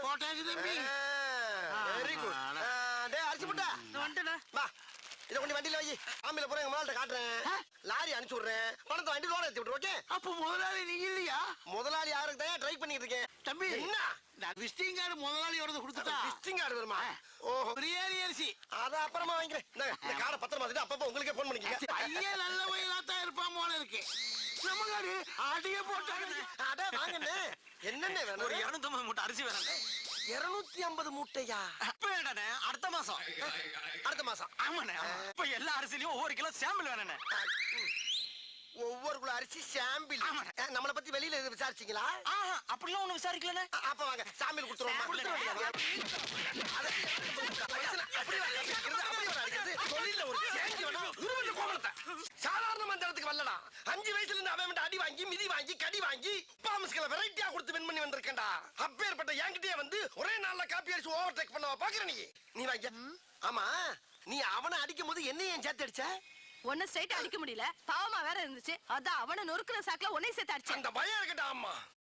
போட்டாச்சு தம்பி. Very good. டேய் அரிசி போட்டா வந்துடா. வா, இதை கொண்டு வண்டியில வை. ஆம்பில போற எங்க முதலாளிட்ட காட்டுறேன். லாரி அனுப்பிச்சு விடுறேன். பணத்தை வண்டி லோட ஏத்தி விட்டுரு. ஓகே? அப்ப முதலாளி நீங்க இல்லையா? முதலாளி யாருக்கு தான் ட்ரை பண்ணிட்டு இருக்கேன் தம்பி. என்ன நான் விசிட்டிங் கார்டு முதலாளியோட கொடுத்துட்டா. விசிட்டிங் கார்டு வருமா? ஓஹோ, பிரியாணி அரிசி. அத அப்புறமா வாங்கிக்கிறேன். இந்த கார்டை பத்திரமா வச்சுட்டு அப்பப்போ உங்களுக்கே போன் பண்ணிக்கங்க. பையன் நல்ல வயலா தான் இருப்பான் போல இருக்கு. நம்ம காடு அடிய போட்டாங்க. அட வாங்கண்ணே. என்னண்ணே வேணும்? ஒரு 250 மூட்டை அரிசி வேணும். 250 மூட்டையா? அடுத்த மாசம். அடுத்த மாசம்? ஆமாண்ணே. இப்ப எல்லா அரிசிலையும் ஒவ்வொரு கிலோ சாம்பிள் வேணுண்ணே. ஒவ்வொரு குள்ள அரிசி சாம்பிள். நம்மளை பத்தி வெளியில எது விசாரிச்சீங்களா? அப்படிலாம் ஒண்ணு விசாரிக்கலண்ணே. அப்ப வாங்க சாம்பிள் கொடுத்துருவோம். சாதாரண மந்திரத்துக்கு வரலடா. 5 வயசுல இருந்து அவன் அடி வாங்கி மிதி வாங்கி கடி வாங்கி பாமஸ்களை வெரைட்டியா கொடுத்து வின் பண்ணி வந்திருக்கேன்டா. அப்பேற்பட்ட என்கிட்டயே வந்து ஒரே நாள்ல காப்பி அடிச்சு ஓவர் டேக் பண்ணவா பாக்குற நீ வாங்க. ஆமா, நீ அவனை அடிக்கும் போது என்னையும் ஏன் சேர்த்து அடிச்ச? ஒன்னும் ஸ்ட்ரைட்டா அடிக்க முடியல, பாவமா வேற இருந்துச்சு. அதான் அவனை நொறுக்குற சாக்குல உன்னை சேர்த்து அடிச்சேன். அந்த பயம் இருக்கட்டா. அம்மா